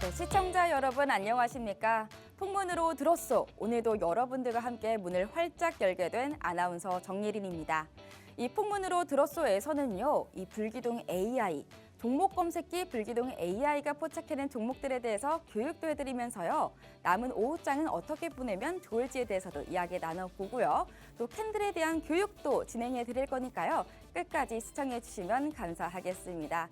네, 시청자 여러분 안녕하십니까? 풍문으로 들었소. 오늘도 여러분들과 함께 문을 활짝 열게 된 아나운서 정예린입니다. 이 풍문으로 들었소에서는요, 이 불기둥 AI, 종목 검색기 불기둥 AI가 포착해낸 종목들에 대해서 교육도 해드리면서요, 남은 오후장은 어떻게 보내면 좋을지에 대해서도 이야기 나눠보고요, 또 캔들에 대한 교육도 진행해 드릴 거니까요, 끝까지 시청해 주시면 감사하겠습니다.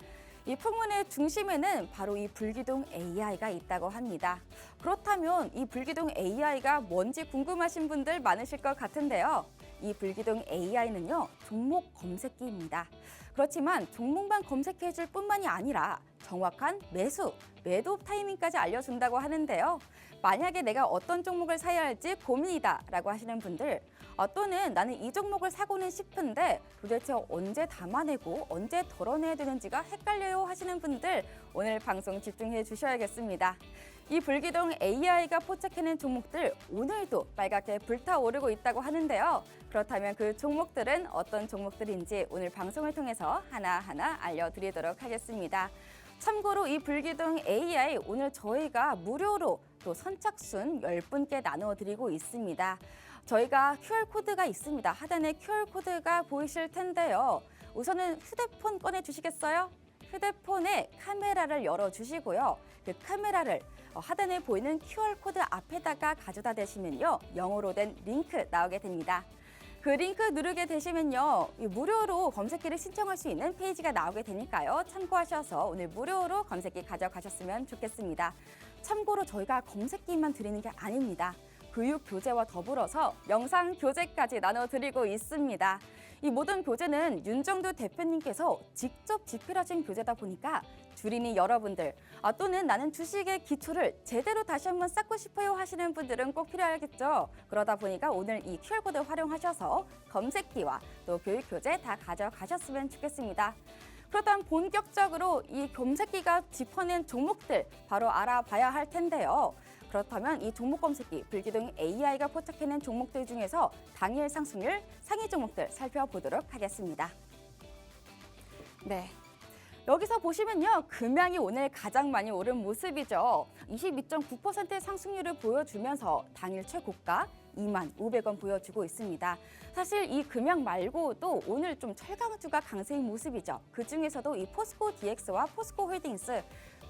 이 풍문의 중심에는 바로 이 불기둥 AI가 있다고 합니다. 그렇다면 이 불기둥 AI가 뭔지 궁금하신 분들 많으실 것 같은데요. 이 불기둥 AI는요, 종목 검색기입니다. 그렇지만 종목만 검색해 줄 뿐만이 아니라 정확한 매수, 매도 타이밍까지 알려준다고 하는데요. 만약에 내가 어떤 종목을 사야 할지 고민이다 라고 하시는 분들, 또는 나는 이 종목을 사고는 싶은데 도대체 언제 담아내고 언제 덜어내야 되는지가 헷갈려요 하시는 분들, 오늘 방송 집중해 주셔야겠습니다. 이 불기둥 AI가 포착해낸 종목들, 오늘도 빨갛게 불타오르고 있다고 하는데요. 그렇다면 그 종목들은 어떤 종목들인지 오늘 방송을 통해서 하나하나 알려드리도록 하겠습니다. 참고로 이 불기둥 AI 오늘 저희가 무료로 또 선착순 10분께 나눠드리고 있습니다. 저희가 QR코드가 있습니다. 하단에 QR코드가 보이실 텐데요. 우선은 휴대폰 꺼내주시겠어요? 휴대폰에 카메라를 열어주시고요. 그 카메라를 하단에 보이는 QR코드 앞에다가 가져다 대시면요, 영어로 된 링크 나오게 됩니다. 그 링크 누르게 되시면요, 무료로 검색기를 신청할 수 있는 페이지가 나오게 되니까요, 참고하셔서 오늘 무료로 검색기 가져가셨으면 좋겠습니다. 참고로 저희가 검색기만 드리는 게 아닙니다. 교육 교재와 더불어서 영상 교재까지 나눠드리고 있습니다. 이 모든 교재는 윤정두 대표님께서 직접 집필하신 교재다 보니까 주린이 여러분들, 또는 나는 주식의 기초를 제대로 다시 한번 쌓고 싶어요 하시는 분들은 꼭 필요하겠죠. 그러다 보니까 오늘 이 QR코드 활용하셔서 검색기와 또 교육 교재 다 가져가셨으면 좋겠습니다. 그렇다면 본격적으로 이 검색기가 짚어낸 종목들 바로 알아봐야 할 텐데요. 그렇다면 이 종목 검색기 불기둥 AI가 포착해낸 종목들 중에서 당일 상승률 상위 종목들 살펴보도록 하겠습니다. 네. 여기서 보시면요, 금양이 오늘 가장 많이 오른 모습이죠. 22.9%의 상승률을 보여주면서 당일 최고가 25,500원 보여주고 있습니다. 사실 이 금양 말고도 오늘 좀 철강주가 강세인 모습이죠. 그중에서도 이 포스코 DX와 포스코 홀딩스,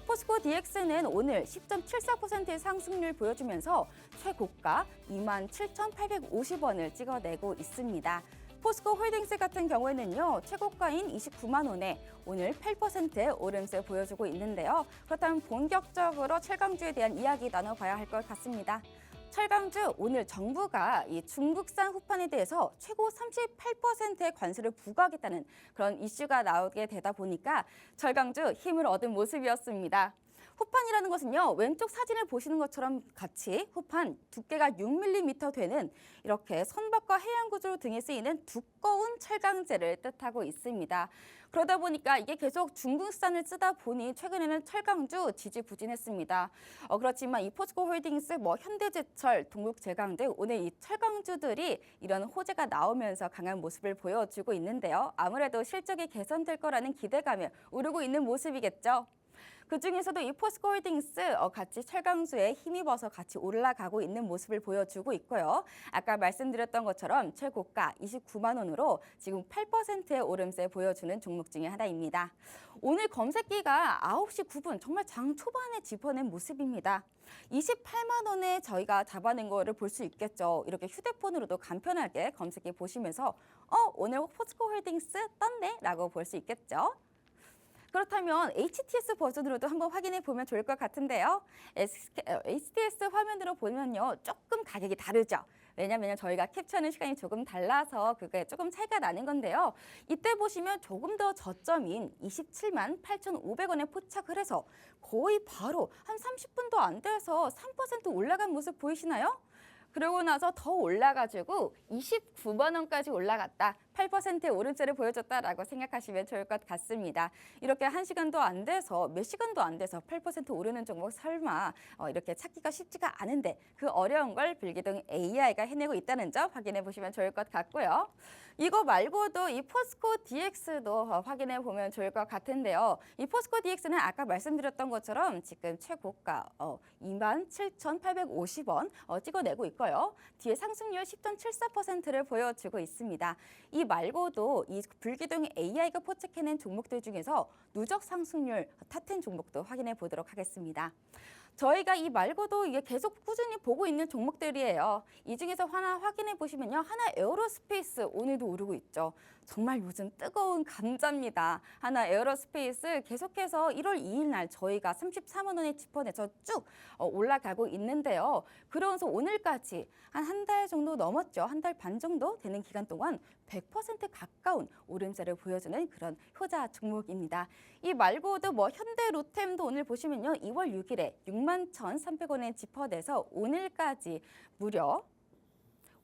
포스코 DX는 오늘 10.74%의 상승률 보여주면서 최고가 27,850원을 찍어내고 있습니다. 포스코 홀딩스 같은 경우에는요, 최고가인 29만 원에 오늘 8%의 오름세 보여주고 있는데요. 그렇다면 본격적으로 철강주에 대한 이야기 나눠봐야 할 것 같습니다. 철강주, 오늘 정부가 이 중국산 후판에 대해서 최고 38%의 관세를 부과하겠다는 그런 이슈가 나오게 되다 보니까 철강주 힘을 얻은 모습이었습니다. 후판이라는 것은요, 왼쪽 사진을 보시는 것처럼 같이 후판 두께가 6mm 되는 이렇게 선박과 해양구조 등에 쓰이는 두꺼운 철강재를 뜻하고 있습니다. 그러다 보니까 이게 계속 중국산을 쓰다 보니 최근에는 철강주 지지부진했습니다. 그렇지만 이 포스코 홀딩스, 현대제철, 동국제강 등 오늘 이 철강주들이 이런 호재가 나오면서 강한 모습을 보여주고 있는데요. 아무래도 실적이 개선될 거라는 기대감에 오르고 있는 모습이겠죠. 그중에서도 이 포스코 홀딩스 같이 철강주에 힘입어서 같이 올라가고 있는 모습을 보여주고 있고요. 아까 말씀드렸던 것처럼 최고가 29만 원으로 지금 8%의 오름세 보여주는 종목 중에 하나입니다. 오늘 검색기가 9시 9분 정말 장 초반에 짚어낸 모습입니다. 28만 원에 저희가 잡아낸 거를 볼 수 있겠죠. 이렇게 휴대폰으로도 간편하게 검색기 보시면서 오늘 포스코 홀딩스 떴네 라고 볼 수 있겠죠. 그렇다면 HTS 버전으로도 한번 확인해 보면 좋을 것 같은데요. HTS 화면으로 보면요, 조금 가격이 다르죠. 왜냐하면 저희가 캡처하는 시간이 조금 달라서 그게 조금 차이가 나는 건데요. 이때 보시면 조금 더 저점인 27만 8,500원에 포착을 해서 거의 바로 한 30분도 안 돼서 3% 올라간 모습 보이시나요? 그러고 나서 더 올라가지고 29만 원까지 올라갔다. 8%의 오름세를 보여줬다라고 생각하시면 좋을 것 같습니다. 이렇게 1시간도 안 돼서 몇 시간도 안 돼서 8% 오르는 종목 설마 이렇게 찾기가 쉽지가 않은데 그 어려운 걸 불기둥 AI가 해내고 있다는 점 확인해 보시면 좋을 것 같고요. 이거 말고도 이 포스코 DX도 확인해 보면 좋을 것 같은데요. 이 포스코 DX는 아까 말씀드렸던 것처럼 지금 최고가 27,850원 찍어내고 있고요. 뒤에 상승률 10.74%를 보여주고 있습니다. 이 말고도 이 불기둥 AI가 포착해낸 종목들 중에서 누적 상승률 탑10 종목도 확인해 보도록 하겠습니다. 저희가 이 말고도 이게 계속 꾸준히 보고 있는 종목들이에요. 이 중에서 하나 확인해 보시면요. 하나 에어로스페이스 오늘도 오르고 있죠. 정말 요즘 뜨거운 감자입니다. 하나 에어로스페이스 계속해서 1월 2일 날 저희가 33만 원에 짚어내서 쭉 올라가고 있는데요. 그러면서 오늘까지 한 달 정도 넘었죠. 한 달 반 정도 되는 기간 동안 100% 가까운 오름세를 보여주는 그런 효자 종목입니다. 이 말고도 현대 로템도 오늘 보시면요. 2월 6일에 61,300원에 짚어내서 오늘까지 무려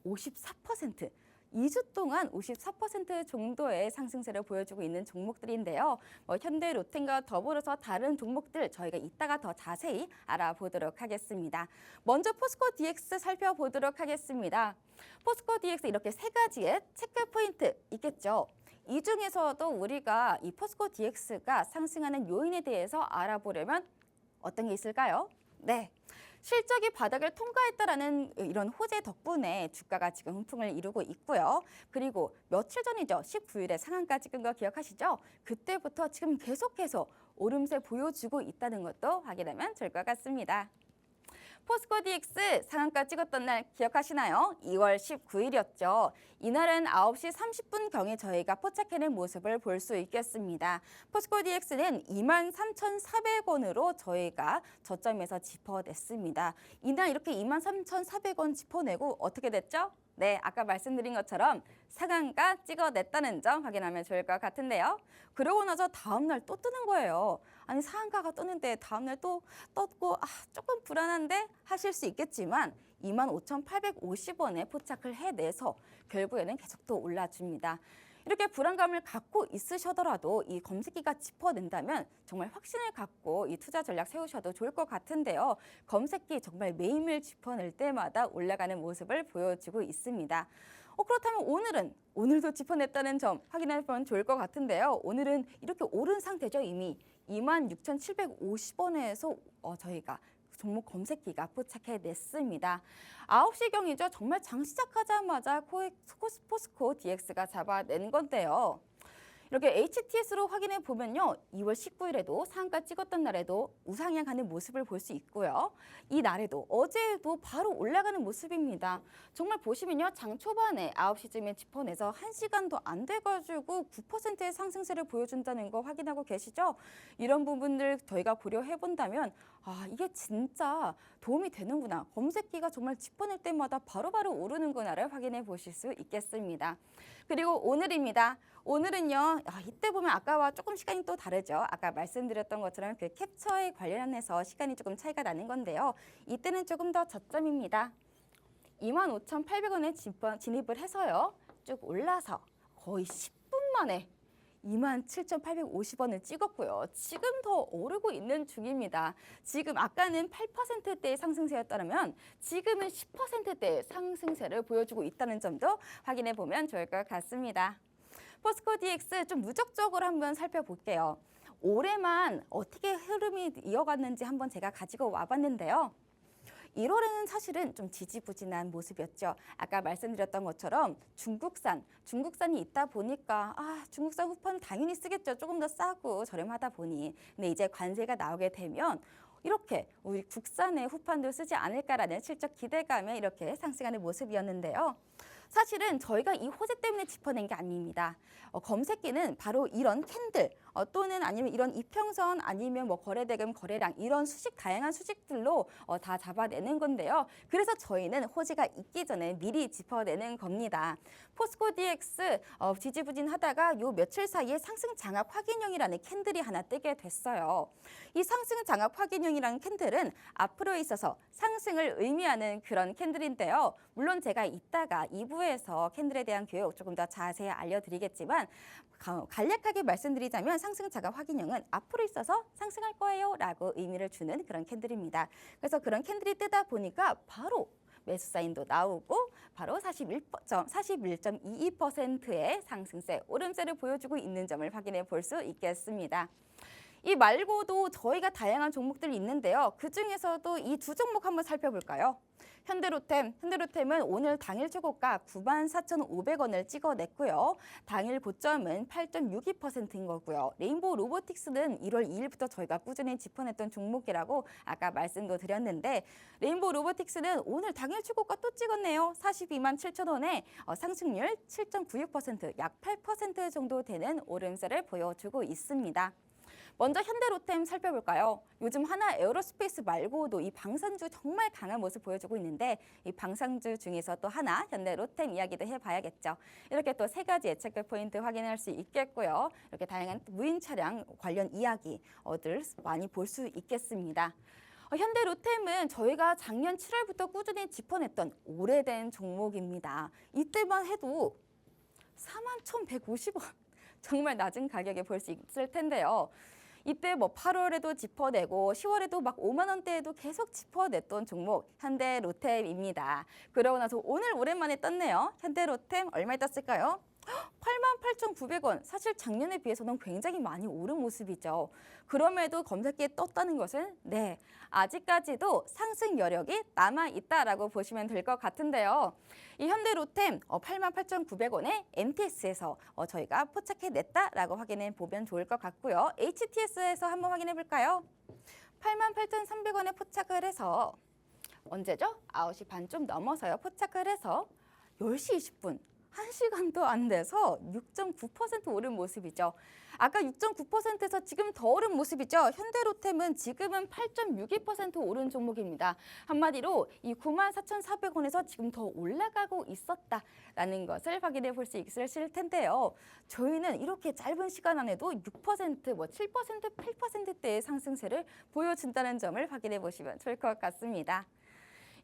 54%, 2주 동안 54% 정도의 상승세를 보여주고 있는 종목들인데요. 현대 로템과 더불어서 다른 종목들 저희가 이따가 더 자세히 알아보도록 하겠습니다. 먼저 포스코 DX 살펴보도록 하겠습니다. 포스코 DX 이렇게 세 가지의 체크 포인트 있겠죠. 이 중에서도 우리가 이 포스코 DX가 상승하는 요인에 대해서 알아보려면 어떤 게 있을까요? 네. 실적이 바닥을 통과했다라는 이런 호재 덕분에 주가가 지금 훈풍을 이루고 있고요. 그리고 며칠 전이죠. 19일에 상한가 찍은 거 기억하시죠? 그때부터 지금 계속해서 오름세 보여주고 있다는 것도 확인하면 좋을 것 같습니다. 포스코 DX 상한가 찍었던 날 기억하시나요? 2월 19일이었죠. 이날은 9시 30분경에 저희가 포착해낸 모습을 볼 수 있겠습니다. 포스코 DX는 23,400원으로 저희가 저점에서 짚어냈습니다. 이날 이렇게 23,400원 짚어내고 어떻게 됐죠? 네, 아까 말씀드린 것처럼 상한가 찍어냈다는 점 확인하면 좋을 것 같은데요. 그러고 나서 다음날 또 뜨는 거예요. 아니 상한가가 떴는데 다음날 또 떴고 조금 불안한데 하실 수 있겠지만 25,850원에 포착을 해내서 결국에는 계속 또 올라줍니다. 이렇게 불안감을 갖고 있으셔더라도 이 검색기가 짚어낸다면 정말 확신을 갖고 이 투자 전략 세우셔도 좋을 것 같은데요. 검색기 정말 매일매일 짚어낼 때마다 올라가는 모습을 보여주고 있습니다. 그렇다면 오늘도 짚어냈다는 점 확인하면 좋을 것 같은데요. 오늘은 이렇게 오른 상태죠. 이미 26,750원에서 저희가 종목 검색기가 포착해냈습니다. 9시경이죠. 정말 장 시작하자마자 포스코 DX가 잡아낸 건데요. 이렇게 HTS로 확인해 보면요. 2월 19일에도 상한가 찍었던 날에도 우상향 하는 모습을 볼 수 있고요. 이 날에도 어제도 바로 올라가는 모습입니다. 정말 보시면요. 장 초반에 9시쯤에 짚어내서 1시간도 안 돼가지고 9%의 상승세를 보여준다는 거 확인하고 계시죠? 이런 부분들 저희가 고려해 본다면 이게 진짜 도움이 되는구나. 검색기가 정말 짚어낼 때마다 바로바로 오르는구나를 확인해 보실 수 있겠습니다. 그리고 오늘입니다. 오늘은요. 이때 보면 아까와 조금 시간이 또 다르죠. 아까 말씀드렸던 것처럼 그 캡처에 관련해서 시간이 조금 차이가 나는 건데요. 이때는 조금 더 저점입니다. 25,800원에 진입을 해서요. 쭉 올라서 거의 10분 만에 27,850원을 찍었고요. 지금 더 오르고 있는 중입니다. 지금 아까는 8%대의 상승세였다면 지금은 10%대의 상승세를 보여주고 있다는 점도 확인해 보면 좋을 것 같습니다. 포스코 DX 좀 누적적으로 한번 살펴볼게요. 올해만 어떻게 흐름이 이어갔는지 한번 제가 가지고 와봤는데요. 1월에는 사실은 좀 지지부진한 모습이었죠. 아까 말씀드렸던 것처럼 중국산이 있다 보니까 중국산 후판 당연히 쓰겠죠. 조금 더 싸고 저렴하다 보니. 근데 이제 관세가 나오게 되면 이렇게 우리 국산의 후판도 쓰지 않을까라는 실적 기대감에 이렇게 상승하는 모습이었는데요. 사실은 저희가 이 호재 때문에 짚어낸 게 아닙니다. 검색기는 바로 이런 캔들, 또는 아니면 이런 이평선 아니면 뭐 거래대금, 거래량 이런 수식 다양한 수식들로 다 잡아내는 건데요. 그래서 저희는 호재가 있기 전에 미리 짚어내는 겁니다. 포스코 DX 지지부진하다가 요 며칠 사이에 상승 장악 확인형이라는 캔들이 하나 뜨게 됐어요. 이 상승 장악 확인형이라는 캔들은 앞으로 있어서 상승을 의미하는 그런 캔들인데요. 물론 제가 이따가 2부에서 캔들에 대한 교육 조금 더 자세히 알려드리겠지만 간략하게 말씀드리자면 상승 장악 확인형은 앞으로 있어서 상승할 거예요 라고 의미를 주는 그런 캔들입니다. 그래서 그런 캔들이 뜨다 보니까 바로 매수 사인도 나오고 바로 41.22%의 상승세, 오름세를 보여주고 있는 점을 확인해 볼 수 있겠습니다. 이 말고도 저희가 다양한 종목들이 있는데요. 그중에서도 이 두 종목 한번 살펴볼까요? 현대로템은 오늘 당일 최고가 94,500원을 찍어냈고요. 당일 고점은 8.62%인 거고요. 레인보우 로보틱스는 1월 2일부터 저희가 꾸준히 짚어냈던 종목이라고 아까 말씀도 드렸는데 레인보우 로보틱스는 오늘 당일 최고가 또 찍었네요. 42만 7천원에 상승률 7.96%, 약 8% 정도 되는 오름세를 보여주고 있습니다. 먼저 현대로템 살펴볼까요? 요즘 하나 에어로스페이스 말고도 이 방산주 정말 강한 모습 보여주고 있는데 이 방산주 중에서 또 하나 현대로템 이야기도 해봐야겠죠. 이렇게 또 세 가지 예측별 포인트 확인할 수 있겠고요. 이렇게 다양한 무인 차량 관련 이야기들 많이 볼 수 있겠습니다. 현대로템은 저희가 작년 7월부터 꾸준히 짚어냈던 오래된 종목입니다. 이때만 해도 41,150원. 정말 낮은 가격에 볼 수 있을 텐데요. 이때 뭐 8월에도 짚어내고 10월에도 막 5만 원대에도 계속 짚어냈던 종목 현대로템입니다. 그러고 나서 오늘 오랜만에 떴네요. 현대로템 얼마에 떴을까요? 88,900원. 사실 작년에 비해서는 굉장히 많이 오른 모습이죠. 그럼에도 검색기에 떴다는 것은 아직까지도 상승 여력이 남아있다라고 보시면 될 것 같은데요. 이 현대로템 88,900원에 MTS에서 저희가 포착해냈다라고 확인해 보면 좋을 것 같고요. HTS에서 한번 확인해 볼까요? 88,300원에 포착을 해서 언제죠? 9시 반 좀 넘어서요. 포착을 해서 10시 20분. 1시간도 안 돼서 6.9% 오른 모습이죠. 아까 6.9%에서 지금 더 오른 모습이죠. 현대로템은 지금은 8.62% 오른 종목입니다. 한마디로 이 94,400원에서 지금 더 올라가고 있었다라는 것을 확인해 볼 수 있으실 텐데요. 저희는 이렇게 짧은 시간 안에도 6%, 7%, 8%대의 상승세를 보여준다는 점을 확인해 보시면 좋을 것 같습니다.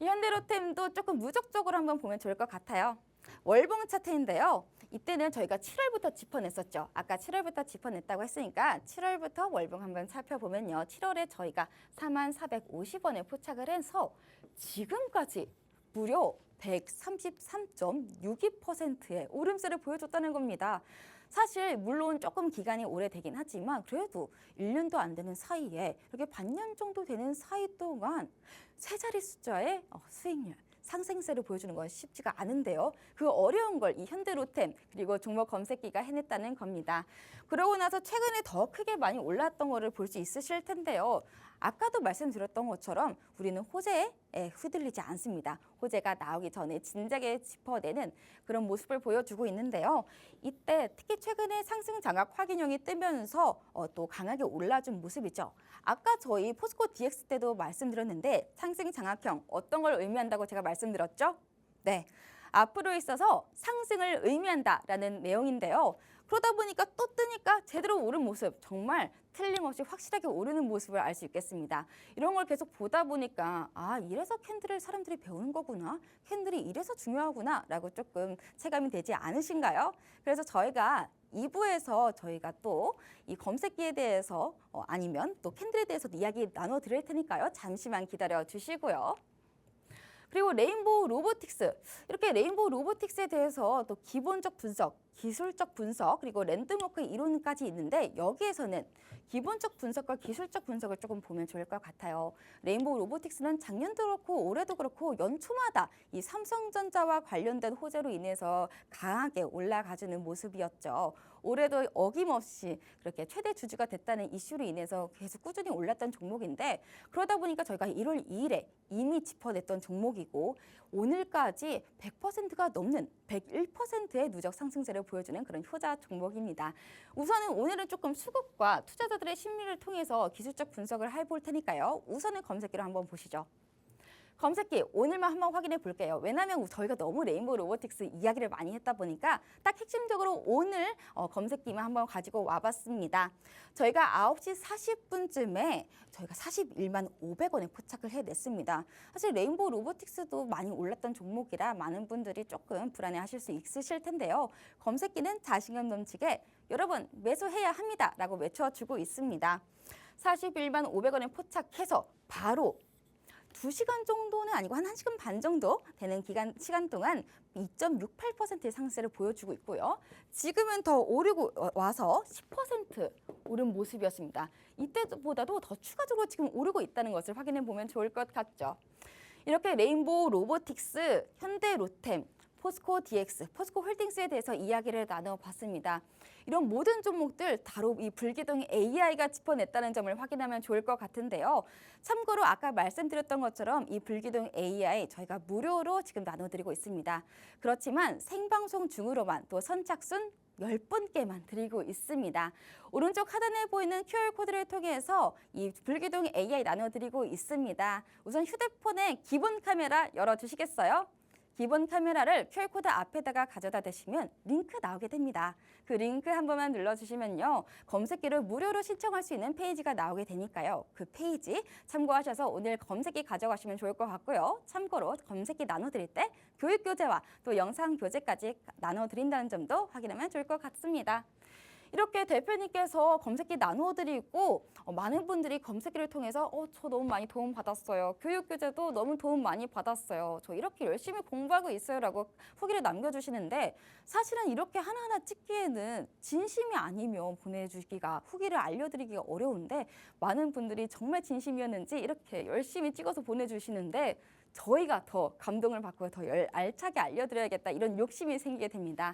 이 현대로템도 조금 무적적으로 한번 보면 좋을 것 같아요. 월봉 차트인데요. 이때는 저희가 7월부터 짚어냈었죠. 아까 7월부터 짚어냈다고 했으니까 7월부터 월봉 한번 살펴보면요. 7월에 저희가 4450원에 포착을 해서 지금까지 무려 133.62%의 오름세를 보여줬다는 겁니다. 사실 물론 조금 기간이 오래되긴 하지만 그래도 1년도 안 되는 사이에 이렇게 반년 정도 되는 사이 동안 세 자리 숫자의 수익률, 상승세를 보여주는 건 쉽지가 않은데요. 그 어려운 걸 이 현대로템 그리고 종목 검색기가 해냈다는 겁니다. 그러고 나서 최근에 더 크게 많이 올랐던 거를 볼 수 있으실 텐데요. 아까도 말씀드렸던 것처럼 우리는 호재에 휘둘리지 않습니다. 호재가 나오기 전에 진작에 짚어내는 그런 모습을 보여주고 있는데요. 이때 특히 최근에 상승 장악 확인형이 뜨면서 또 강하게 올라준 모습이죠. 아까 저희 포스코 DX 때도 말씀드렸는데 상승 장악형 어떤 걸 의미한다고 제가 말씀드렸죠? 앞으로 있어서 상승을 의미한다라는 내용인데요. 그러다 보니까 또 뜨니까 제대로 오른 모습, 정말 틀림없이 확실하게 오르는 모습을 알 수 있겠습니다. 이런 걸 계속 보다 보니까 이래서 캔들을 사람들이 배우는 거구나, 캔들이 이래서 중요하구나 라고 조금 체감이 되지 않으신가요? 그래서 저희가 2부에서 저희가 또 이 검색기에 대해서 아니면 또 캔들에 대해서 이야기 나눠 드릴 테니까요. 잠시만 기다려 주시고요. 그리고 레인보우 로보틱스, 이렇게 레인보우 로보틱스에 대해서 또 기본적 분석, 기술적 분석, 그리고 랜드마크 이론까지 있는데 여기에서는 기본적 분석과 기술적 분석을 조금 보면 좋을 것 같아요. 레인보우 로보틱스는 작년도 그렇고 올해도 그렇고 연초마다 이 삼성전자와 관련된 호재로 인해서 강하게 올라가주는 모습이었죠. 올해도 어김없이 그렇게 최대 주주가 됐다는 이슈로 인해서 계속 꾸준히 올랐던 종목인데 그러다 보니까 저희가 1월 2일에 이미 짚어냈던 종목이고 오늘까지 100%가 넘는 101%의 누적 상승세를 상승세를 보여주는 그런 효자 종목입니다. 우선은 오늘은 조금 수급과 투자자들의 심리를 통해서 기술적 분석을 해볼 테니까요. 우선은 검색기로 한번 보시죠. 검색기 오늘만 한번 확인해 볼게요. 왜냐하면 저희가 너무 레인보우 로보틱스 이야기를 많이 했다 보니까 딱 핵심적으로 오늘 검색기만 한번 가지고 와봤습니다. 저희가 9시 40분쯤에 저희가 41만 500원에 포착을 해냈습니다. 사실 레인보우 로보틱스도 많이 올랐던 종목이라 많은 분들이 조금 불안해하실 수 있으실 텐데요. 검색기는 자신감 넘치게 여러분 매수해야 합니다 라고 외쳐주고 있습니다. 41만 500원에 포착해서 바로 2시간 정도는 아니고 한 1시간 반 정도 되는 시간 동안 2.68%의 상승세를 보여주고 있고요. 지금은 더 오르고 와서 10% 오른 모습이었습니다. 이때보다도 더 추가적으로 지금 오르고 있다는 것을 확인해 보면 좋을 것 같죠. 이렇게 레인보우 로보틱스, 현대로템, 포스코 DX, 포스코 홀딩스에 대해서 이야기를 나눠봤습니다. 이런 모든 종목들 바로 이 불기둥 AI가 짚어냈다는 점을 확인하면 좋을 것 같은데요. 참고로 아까 말씀드렸던 것처럼 이 불기둥 AI 저희가 무료로 지금 나눠드리고 있습니다. 그렇지만 생방송 중으로만 또 선착순 10분께만 드리고 있습니다. 오른쪽 하단에 보이는 QR코드를 통해서 이 불기둥 AI 나눠드리고 있습니다. 우선 휴대폰의 기본 카메라 열어주시겠어요? 기본 카메라를 QR코드 앞에다가 가져다 대시면 링크 나오게 됩니다. 그 링크 한 번만 눌러주시면요. 검색기를 무료로 신청할 수 있는 페이지가 나오게 되니까요. 그 페이지 참고하셔서 오늘 검색기 가져가시면 좋을 것 같고요. 참고로 검색기 나눠드릴 때 교육교재와 또 영상교재까지 나눠드린다는 점도 확인하면 좋을 것 같습니다. 이렇게 대표님께서 검색기 나눠드리고 많은 분들이 검색기를 통해서 저 너무 많이 도움 받았어요. 교육교재도 너무 도움 많이 받았어요. 저 이렇게 열심히 공부하고 있어요 라고 후기를 남겨주시는데 사실은 이렇게 하나하나 찍기에는 진심이 아니면 보내주기가 후기를 알려드리기가 어려운데 많은 분들이 정말 진심이었는지 이렇게 열심히 찍어서 보내주시는데 저희가 더 감동을 받고 더 알차게 알려드려야겠다 이런 욕심이 생기게 됩니다.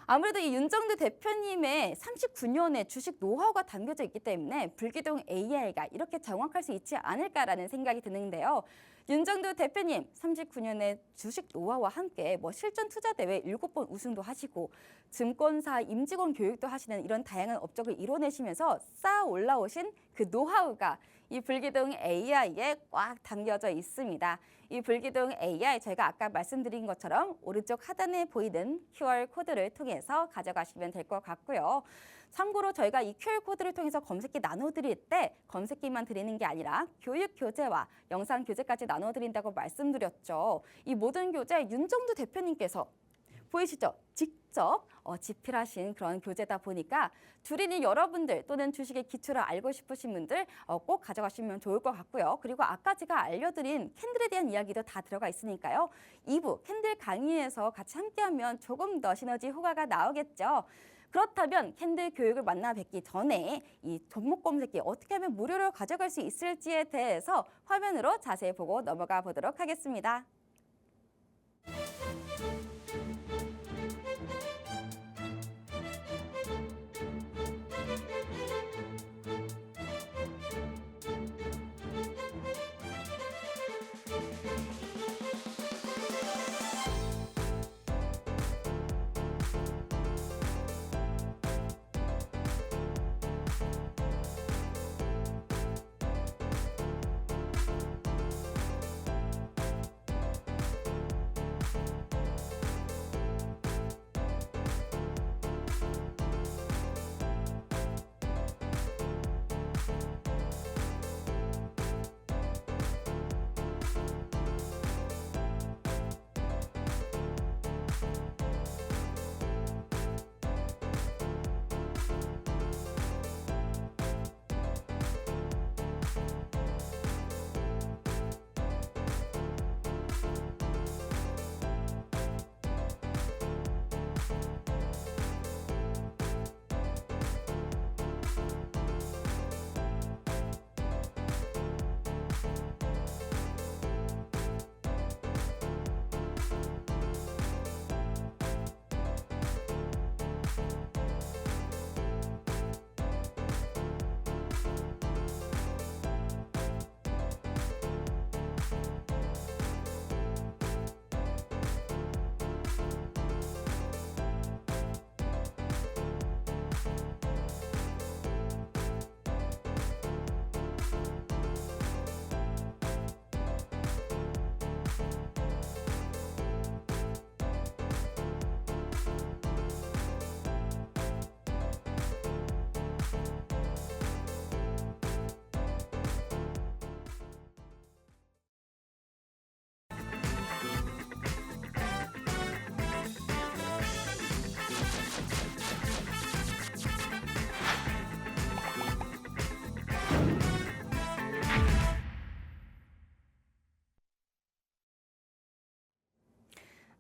아무래도 이 윤정두 대표님의 39년의 주식 노하우가 담겨져 있기 때문에 불기둥 AI가 이렇게 정확할 수 있지 않을까라는 생각이 드는데요. 윤정두 대표님 39년의 주식 노하우와 함께 실전 투자 대회 7번 우승도 하시고 증권사 임직원 교육도 하시는 이런 다양한 업적을 이뤄내시면서 쌓아 올라오신 그 노하우가 이 불기둥 AI에 꽉 담겨져 있습니다. 이 불기둥 AI 저희가 아까 말씀드린 것처럼 오른쪽 하단에 보이는 QR코드를 통해서 가져가시면 될 것 같고요. 참고로 저희가 이 QR코드를 통해서 검색기 나눠드릴 때 검색기만 드리는 게 아니라 교육교재와 영상교재까지 나눠드린다고 말씀드렸죠. 이 모든 교재 윤정두 대표님께서 보이시죠? 직접 집필하신 그런 교재다 보니까 주린이 여러분들 또는 주식의 기초를 알고 싶으신 분들 꼭 가져가시면 좋을 것 같고요. 그리고 아까 제가 알려드린 캔들에 대한 이야기도 다 들어가 있으니까요. 2부 캔들 강의에서 같이 함께하면 조금 더 시너지 효과가 나오겠죠. 그렇다면 캔들 교육을 만나 뵙기 전에 이 종목 검색기 어떻게 하면 무료로 가져갈 수 있을지에 대해서 화면으로 자세히 보고 넘어가 보도록 하겠습니다.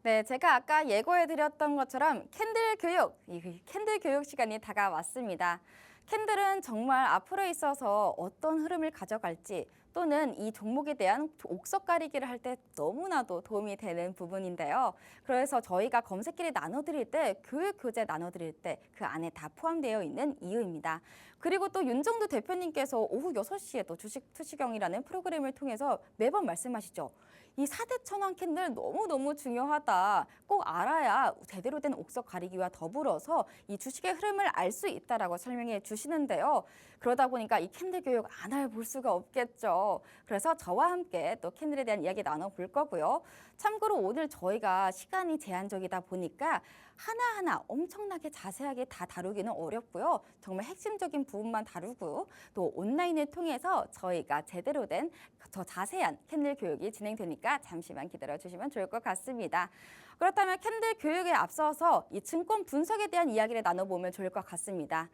네, 제가 아까 예고해드렸던 것처럼 캔들 교육, 이 캔들 교육 시간이 다가왔습니다. 캔들은 정말 앞으로 있어서 어떤 흐름을 가져갈지 또는 이 종목에 대한 옥석 가리기를 할 때 너무나도 도움이 되는 부분인데요. 그래서 저희가 검색기를 나눠드릴 때, 교육 교재 나눠드릴 때 그 안에 다 포함되어 있는 이유입니다. 그리고 또 윤정두 대표님께서 오후 6시에 또 주식 투시경이라는 프로그램을 통해서 매번 말씀하시죠. 이 4대 천왕 캔들 너무너무 중요하다. 꼭 알아야 제대로 된 옥석 가리기와 더불어서 이 주식의 흐름을 알 수 있다라고 설명해 주시는데요. 그러다 보니까 이 캔들 교육 안 알아볼 수가 없겠죠. 그래서 저와 함께 또 캔들에 대한 이야기 나눠볼 거고요. 참고로 오늘 저희가 시간이 제한적이다 보니까 하나하나 엄청나게 자세하게 다 다루기는 어렵고요. 정말 핵심적인 부분만 다루고 또 온라인을 통해서 저희가 제대로 된 더 자세한 캔들 교육이 진행되니까 잠시만 기다려주시면 좋을 것 같습니다. 그렇다면 캔들 교육에 앞서서 이 증권 분석에 대한 이야기를 나눠보면 좋을 것 같습니다.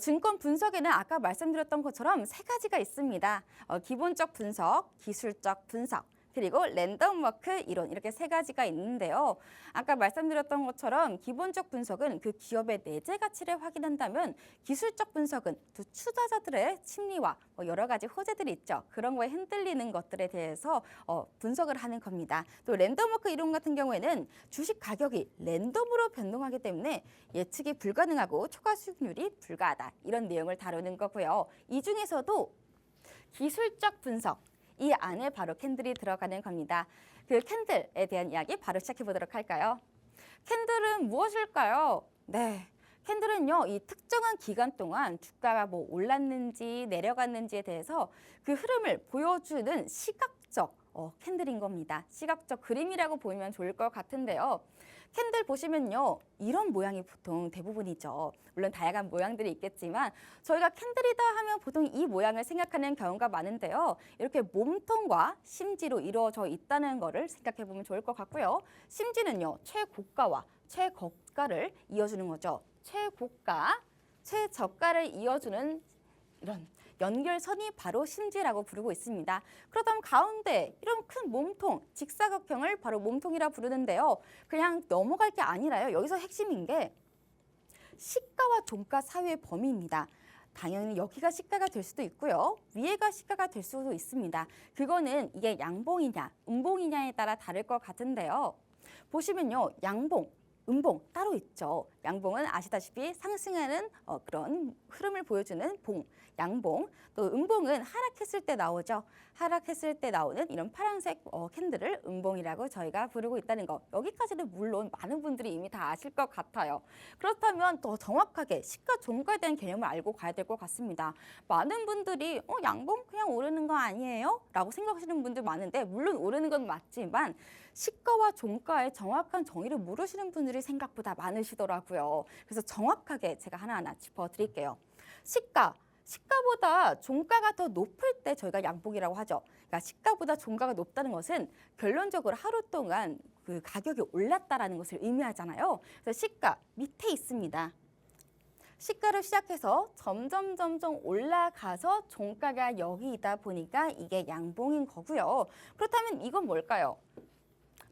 증권 분석에는 아까 말씀드렸던 것처럼 세 가지가 있습니다. 기본적 분석, 기술적 분석, 그리고 랜덤워크 이론 이렇게 세 가지가 있는데요. 아까 말씀드렸던 것처럼 기본적 분석은 그 기업의 내재 가치를 확인한다면 기술적 분석은 또 투자자들의 심리와 여러 가지 호재들이 있죠. 그런 거에 흔들리는 것들에 대해서 분석을 하는 겁니다. 또 랜덤워크 이론 같은 경우에는 주식 가격이 랜덤으로 변동하기 때문에 예측이 불가능하고 초과 수익률이 불가하다. 이런 내용을 다루는 거고요. 이 중에서도 기술적 분석 이 안에 바로 캔들이 들어가는 겁니다. 그 캔들에 대한 이야기 바로 시작해 보도록 할까요? 캔들은 무엇일까요? 네. 캔들은요, 이 특정한 기간 동안 주가가 뭐 올랐는지 내려갔는지에 대해서 그 흐름을 보여주는 시각적 캔들인 겁니다. 시각적 그림이라고 보면 좋을 것 같은데요. 캔들 보시면요, 이런 모양이 보통 대부분이죠. 물론 다양한 모양들이 있겠지만 저희가 캔들이다 하면 보통 이 모양을 생각하는 경우가 많은데요. 이렇게 몸통과 심지로 이루어져 있다는 거를 생각해 보면 좋을 것 같고요. 심지는요, 최고가와 최저가를 이어주는 거죠. 최고가, 최저가를 이어주는 이런 연결선이 바로 심지라고 부르고 있습니다. 그렇다면 가운데 이런 큰 몸통, 직사각형을 바로 몸통이라 부르는데요. 그냥 넘어갈 게 아니라요. 여기서 핵심인 게 시가와 종가 사이의 범위입니다. 당연히 여기가 시가가 될 수도 있고요. 위에가 시가가 될 수도 있습니다. 그거는 이게 양봉이냐, 음봉이냐에 따라 다를 것 같은데요. 보시면요. 양봉, 음봉 따로 있죠. 양봉은 아시다시피 상승하는 그런 흐름을 보여주는 봉, 양봉. 또 음봉은 하락했을 때 나오죠. 하락했을 때 나오는 이런 파란색 캔들을 음봉이라고 저희가 부르고 있다는 거. 여기까지는 물론 많은 분들이 이미 다 아실 것 같아요. 그렇다면 더 정확하게 시가 종가에 대한 개념을 알고 가야 될 것 같습니다. 많은 분들이 양봉 그냥 오르는 거 아니에요? 라고 생각하시는 분들 많은데 물론 오르는 건 맞지만 시가와 종가의 정확한 정의를 모르시는 분들이 생각보다 많으시더라고요. 그래서 정확하게 제가 하나하나 짚어드릴게요. 시가보다 종가가 더 높을 때 저희가 양봉이라고 하죠. 그러니까 시가보다 종가가 높다는 것은 결론적으로 하루 동안 그 가격이 올랐다라는 것을 의미하잖아요. 그래서 시가 밑에 있습니다. 시가로 시작해서 점점 올라가서 종가가 여기이다 보니까 이게 양봉인 거고요. 그렇다면 이건 뭘까요?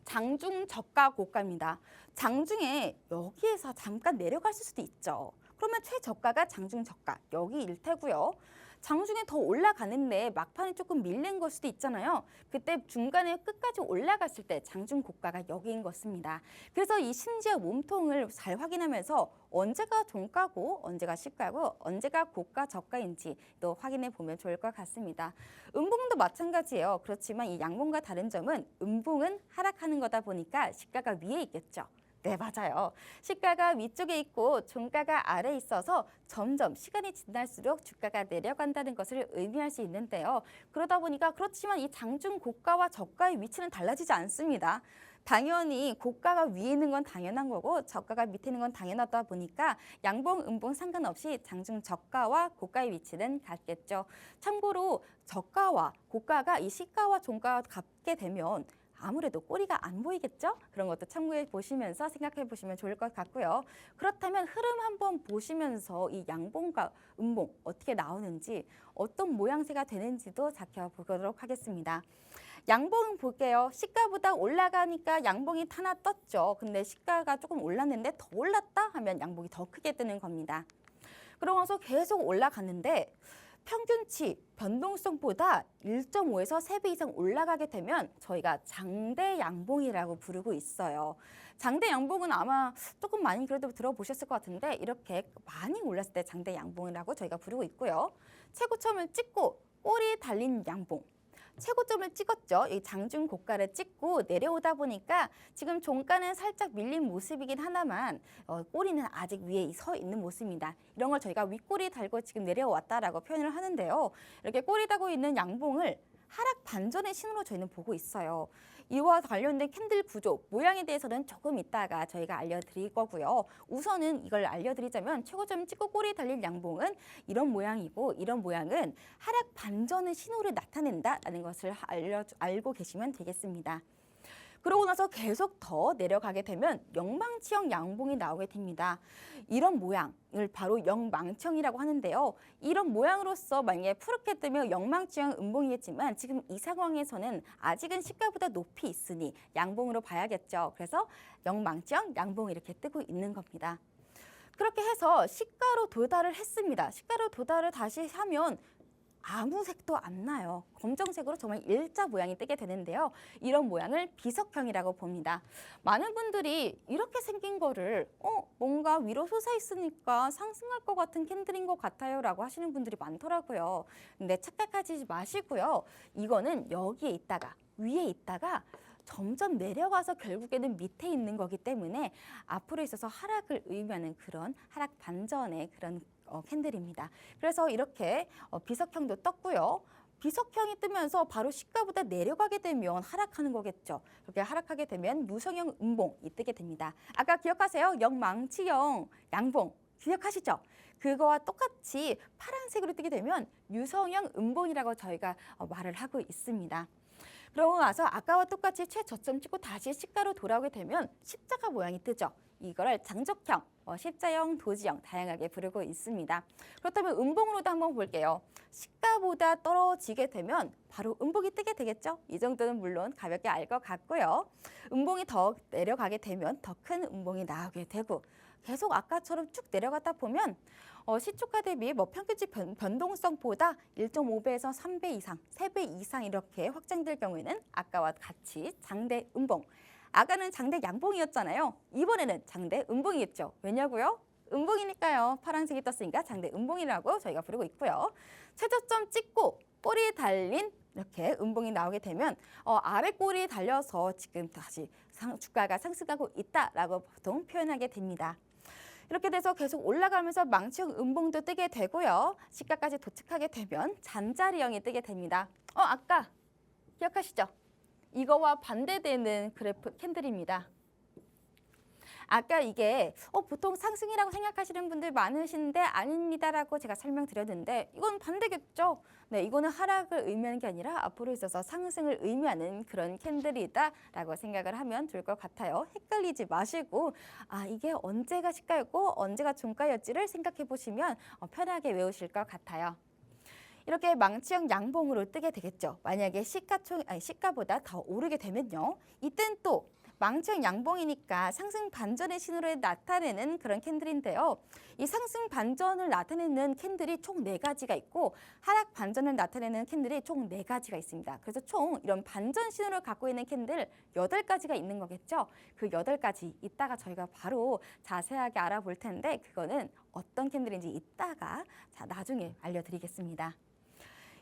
장중 저가 고가입니다. 장중에 여기에서 잠깐 내려갈 수도 있죠. 그러면 최저가가 장중 저가 여기일 테고요. 장중에 더 올라가는데 막판에 조금 밀린 걸 수도 있잖아요. 그때 중간에 끝까지 올라갔을 때 장중 고가가 여기인 것입니다. 그래서 이 심지어 몸통을 잘 확인하면서 언제가 종가고 언제가 시가고 언제가 고가 저가인지 또 확인해 보면 좋을 것 같습니다. 음봉도 마찬가지예요. 그렇지만 이 양봉과 다른 점은 음봉은 하락하는 거다 보니까 시가가 위에 있겠죠. 네, 맞아요. 시가가 위쪽에 있고 종가가 아래에 있어서 점점 시간이 지날수록 주가가 내려간다는 것을 의미할 수 있는데요. 그러다 보니까 그렇지만 이 장중 고가와 저가의 위치는 달라지지 않습니다. 당연히 고가가 위에 있는 건 당연한 거고 저가가 밑에 있는 건 당연하다 보니까 양봉, 음봉 상관없이 장중 저가와 고가의 위치는 같겠죠. 참고로 저가와 고가가 이 시가와 종가와 같게 되면 아무래도 꼬리가 안 보이겠죠? 그런 것도 참고해 보시면서 생각해 보시면 좋을 것 같고요. 그렇다면 흐름 한번 보시면서 이 양봉과 음봉 어떻게 나오는지 어떤 모양새가 되는지도 살펴보도록 하겠습니다. 양봉 볼게요. 시가보다 올라가니까 양봉이 하나 떴죠. 근데 시가가 조금 올랐는데 더 올랐다 하면 양봉이 더 크게 뜨는 겁니다. 그러면서 계속 올라갔는데 평균치 변동성보다 1.5에서 3배 이상 올라가게 되면 저희가 장대 양봉이라고 부르고 있어요. 장대 양봉은 아마 조금 많이 그래도 들어보셨을 것 같은데 이렇게 많이 올랐을 때 장대 양봉이라고 저희가 부르고 있고요. 최고점을 찍고 꼬리 달린 양봉. 최고점을 찍었죠. 이 장중 고가를 찍고 내려오다 보니까 지금 종가는 살짝 밀린 모습이긴 하나만 꼬리는 아직 위에 서 있는 모습입니다. 이런 걸 저희가 윗꼬리 달고 지금 내려왔다라고 표현을 하는데요. 이렇게 꼬리 달고 있는 양봉을 하락 반전의 신호로 저희는 보고 있어요. 이와 관련된 캔들 구조, 모양에 대해서는 조금 이따가 저희가 알려드릴 거고요. 우선은 이걸 알려드리자면 최고점 찍고 꼬리 달릴 양봉은 이런 모양이고 이런 모양은 하락 반전의 신호를 나타낸다라는 것을 알고 계시면 되겠습니다. 그러고 나서 계속 더 내려가게 되면 영망치형 양봉이 나오게 됩니다. 이런 모양을 바로 영망치형이라고 하는데요. 이런 모양으로서 만약에 푸르게 뜨면 영망치형 음봉이겠지만 지금 이 상황에서는 아직은 시가보다 높이 있으니 양봉으로 봐야겠죠. 그래서 영망치형 양봉이 이렇게 뜨고 있는 겁니다. 그렇게 해서 시가로 도달을 했습니다. 시가로 도달을 다시 하면 아무 색도 안 나요. 검정색으로 정말 일자 모양이 뜨게 되는데요. 이런 모양을 비석형이라고 봅니다. 많은 분들이 이렇게 생긴 거를 뭔가 위로 솟아 있으니까 상승할 것 같은 캔들인 것 같아요 라고 하시는 분들이 많더라고요. 근데 착각하지 마시고요. 이거는 여기에 있다가 위에 있다가 점점 내려가서 결국에는 밑에 있는 거기 때문에 앞으로 있어서 하락을 의미하는 그런 하락 반전의 그런 캔들입니다. 그래서 이렇게 비석형도 떴고요. 비석형이 뜨면서 바로 시가보다 내려가게 되면 하락하는 거겠죠. 그렇게 하락하게 되면 무성형 음봉이 뜨게 됩니다. 아까 기억하세요? 영망치형 양봉 기억하시죠? 그거와 똑같이 파란색으로 뜨게 되면 유성형 음봉이라고 저희가 말을 하고 있습니다. 그러고 나서 아까와 똑같이 최저점 찍고 다시 시가로 돌아오게 되면 십자가 모양이 뜨죠. 이거를 장족형, 십자형, 도지형 다양하게 부르고 있습니다. 그렇다면 음봉으로도 한번 볼게요. 시가보다 떨어지게 되면 바로 음봉이 뜨게 되겠죠. 이 정도는 물론 가볍게 알 것 같고요. 음봉이 더 내려가게 되면 더 큰 음봉이 나오게 되고 계속 아까처럼 쭉 내려가다 보면 시초가 대비 평균치 변동성보다 1.5배에서 3배 이상, 3배 이상 이렇게 확장될 경우에는 아까와 같이 장대 음봉. 아까는 장대 양봉이었잖아요. 이번에는 장대 음봉이겠죠. 왜냐고요? 음봉이니까요. 파란색이 떴으니까 장대 음봉이라고 저희가 부르고 있고요. 최저점 찍고 꼬리에 달린 이렇게 음봉이 나오게 되면 아래 꼬리에 달려서 지금 다시 주가가 상승하고 있다라고 보통 표현하게 됩니다. 이렇게 돼서 계속 올라가면서 망치형 음봉도 뜨게 되고요. 시가까지 도착하게 되면 잔자리형이 뜨게 됩니다. 아까 기억하시죠? 이거와 반대되는 그래프 캔들입니다. 아까 이게 보통 상승이라고 생각하시는 분들 많으신데 아닙니다라고 제가 설명드렸는데 이건 반대겠죠. 네, 이거는 하락을 의미하는 게 아니라 앞으로 있어서 상승을 의미하는 그런 캔들이다라고 생각을 하면 좋을 것 같아요. 헷갈리지 마시고 이게 언제가 시가였고 언제가 종가였지를 생각해 보시면 편하게 외우실 것 같아요. 이렇게 망치형 양봉으로 뜨게 되겠죠. 만약에 시가보다 더 오르게 되면요. 이땐 또 망치형 양봉이니까 상승 반전의 신호를 나타내는 그런 캔들인데요. 이 상승 반전을 나타내는 캔들이 총 4가지가 있고 하락 반전을 나타내는 캔들이 총 4가지가 있습니다. 그래서 총 이런 반전 신호를 갖고 있는 캔들 8가지가 있는 거겠죠. 그 8가지 이따가 저희가 바로 자세하게 알아볼 텐데 그거는 어떤 캔들인지 이따가 나중에 알려드리겠습니다.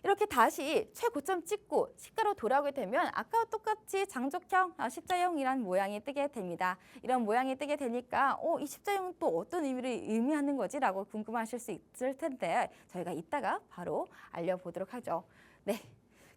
이렇게 다시 최고점 찍고 시가로 돌아오게 되면 아까와 똑같이 장족형, 십자형이란 모양이 뜨게 됩니다. 이런 모양이 뜨게 되니까 이 십자형은 또 어떤 의미를 의미하는 거지라고 궁금하실 수 있을 텐데 저희가 이따가 바로 알려보도록 하죠. 네,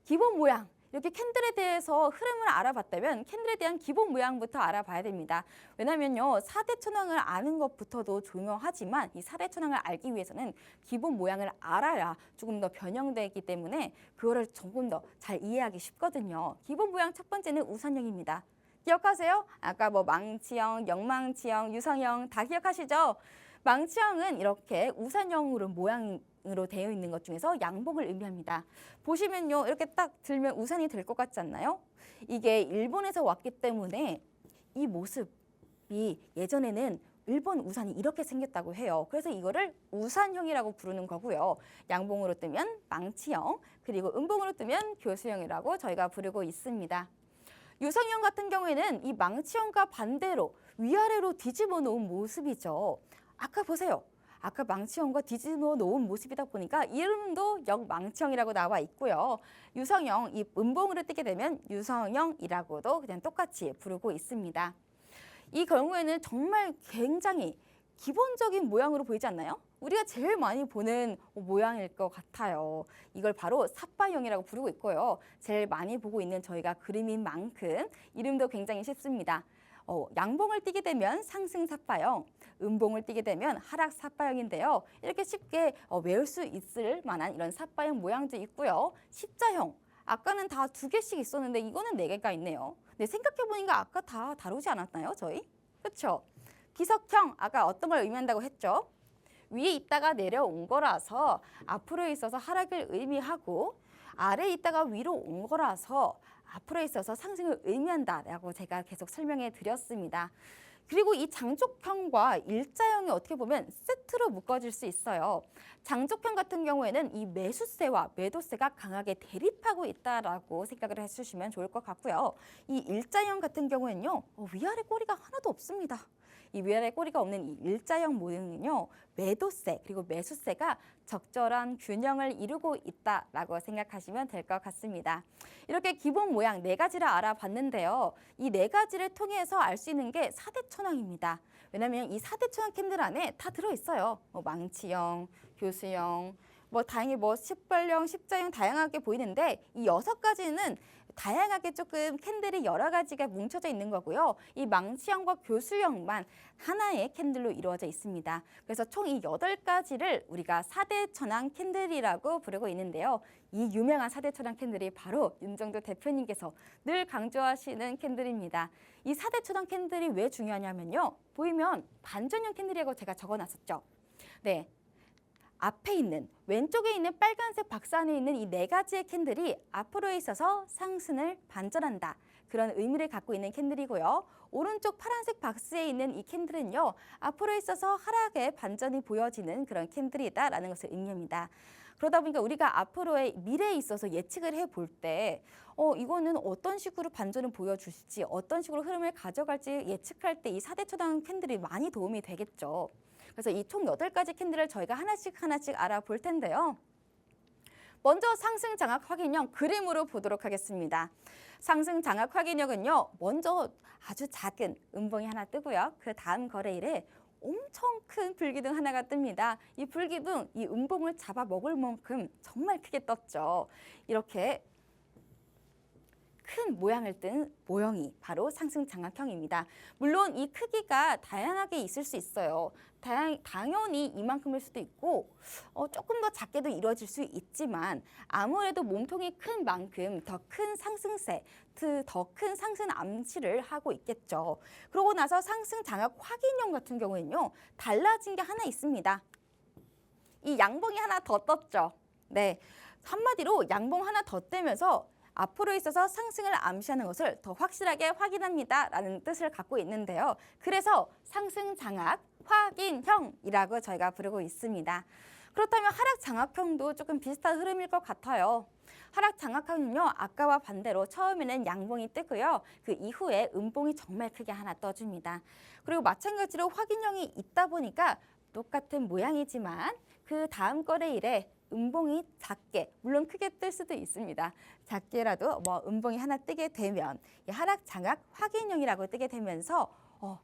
기본 모양. 이렇게 캔들에 대해서 흐름을 알아봤다면 캔들에 대한 기본 모양부터 알아봐야 됩니다. 왜냐면요, 4대 천왕을 아는 것부터도 중요하지만 이 4대 천왕을 알기 위해서는 기본 모양을 알아야 조금 더 변형되기 때문에 그거를 조금 더 잘 이해하기 쉽거든요. 기본 모양 첫 번째는 우선형입니다. 기억하세요? 아까 망치형, 영망치형, 유성형 다 기억하시죠? 망치형은 이렇게 우산형으로 모양으로 되어 있는 것 중에서 양봉을 의미합니다. 보시면요, 이렇게 딱 들면 우산이 될 것 같지 않나요? 이게 일본에서 왔기 때문에 이 모습이 예전에는 일본 우산이 이렇게 생겼다고 해요. 그래서 이거를 우산형이라고 부르는 거고요. 양봉으로 뜨면 망치형, 그리고 음봉으로 뜨면 교수형이라고 저희가 부르고 있습니다. 유성형 같은 경우에는 이 망치형과 반대로 위아래로 뒤집어 놓은 모습이죠. 아까 보세요. 아까 망치형과 뒤집어 놓은 모습이다 보니까 이름도 역망치형이라고 나와 있고요. 유성형, 이 음봉으로 뜨게 되면 유성형이라고도 그냥 똑같이 부르고 있습니다. 이 경우에는 정말 굉장히 기본적인 모양으로 보이지 않나요? 우리가 제일 많이 보는 모양일 것 같아요. 이걸 바로 삿바형이라고 부르고 있고요. 제일 많이 보고 있는 저희가 그림인 만큼 이름도 굉장히 쉽습니다. 양봉을 띠게 되면 상승 삿바형, 음봉을 띠게 되면 하락 삿바형인데요. 이렇게 쉽게 외울 수 있을 만한 이런 삿바형 모양도 있고요. 십자형, 아까는 다 2개씩 있었는데 이거는 4개가 있네요. 네, 생각해보니까 아까 다 다루지 않았나요, 저희? 그렇죠? 기석형, 아까 어떤 걸 의미한다고 했죠? 위에 있다가 내려온 거라서 앞으로 있어서 하락을 의미하고 아래에 있다가 위로 온 거라서 앞으로 있어서 상승을 의미한다라고 제가 계속 설명해 드렸습니다. 그리고 이 장족형과 일자형이 어떻게 보면 세트로 묶어질 수 있어요. 장족형 같은 경우에는 이 매수세와 매도세가 강하게 대립하고 있다라고 생각을 해주시면 좋을 것 같고요. 이 일자형 같은 경우에는요, 위아래 꼬리가 하나도 없습니다. 이 위아래 꼬리가 없는 이 일자형 모양은요, 매도세 그리고 매수세가 적절한 균형을 이루고 있다라고 생각하시면 될 것 같습니다. 이렇게 기본 모양 4가지를 알아봤는데요. 이 4가지를 통해서 알 수 있는 게 4대 천왕입니다. 왜냐하면 이 4대 천왕 캔들 안에 다 들어있어요. 망치형, 교수형, 다행히 십벌형, 십자형 다양하게 보이는데 이 6가지는 다양하게 조금 캔들이 여러 가지가 뭉쳐져 있는 거고요. 이 망치형과 교수형만 하나의 캔들로 이루어져 있습니다. 그래서 총 이 8가지를 우리가 4대 천왕 캔들이라고 부르고 있는데요. 이 유명한 4대 천왕 캔들이 바로 윤정도 대표님께서 늘 강조하시는 캔들입니다. 이 4대 천왕 캔들이 왜 중요하냐면요. 보이면 반전형 캔들이라고 제가 적어놨었죠. 네. 앞에 있는 왼쪽에 있는 빨간색 박스 안에 있는 이 4가지의 캔들이 앞으로에 있어서 상승을 반전한다. 그런 의미를 갖고 있는 캔들이고요. 오른쪽 파란색 박스에 있는 이 캔들은요. 앞으로에 있어서 하락의 반전이 보여지는 그런 캔들이다라는 것을 의미합니다. 그러다 보니까 우리가 앞으로의 미래에 있어서 예측을 해볼 때 이거는 어떤 식으로 반전을 보여줄지 어떤 식으로 흐름을 가져갈지 예측할 때 이 4대 초당 캔들이 많이 도움이 되겠죠. 그래서 이 총 8가지 캔들을 저희가 하나씩 알아볼 텐데요. 먼저 상승 장악 확인형 그림으로 보도록 하겠습니다. 상승 장악 확인형은요. 먼저 아주 작은 음봉이 하나 뜨고요. 그 다음 거래일에 엄청 큰 불기둥 하나가 뜹니다. 이 불기둥, 이 음봉을 잡아먹을 만큼 정말 크게 떴죠. 이렇게 큰 모양을 뜬 모형이 바로 상승 장악형입니다. 물론 이 크기가 다양하게 있을 수 있어요. 당연히 이만큼일 수도 있고 조금 더 작게도 이루어질 수 있지만 아무래도 몸통이 큰 만큼 더 큰 상승세, 더 큰 상승 암시를 하고 있겠죠. 그러고 나서 상승 장악 확인형 같은 경우에는요. 달라진 게 하나 있습니다. 이 양봉이 하나 더 떴죠. 네, 한마디로 양봉 하나 더 뜨면서 앞으로 있어서 상승을 암시하는 것을 더 확실하게 확인합니다 라는 뜻을 갖고 있는데요. 그래서 상승 장악 확인형이라고 저희가 부르고 있습니다. 그렇다면 하락 장악형도 조금 비슷한 흐름일 것 같아요. 하락 장악형은요. 아까와 반대로 처음에는 양봉이 뜨고요. 그 이후에 음봉이 정말 크게 하나 떠줍니다. 그리고 마찬가지로 확인형이 있다 보니까 똑같은 모양이지만 그 다음 거래일에 음봉이 작게, 물론 크게 뜰 수도 있습니다. 작게라도 음봉이 하나 뜨게 되면 하락 장악 확인형이라고 뜨게 되면서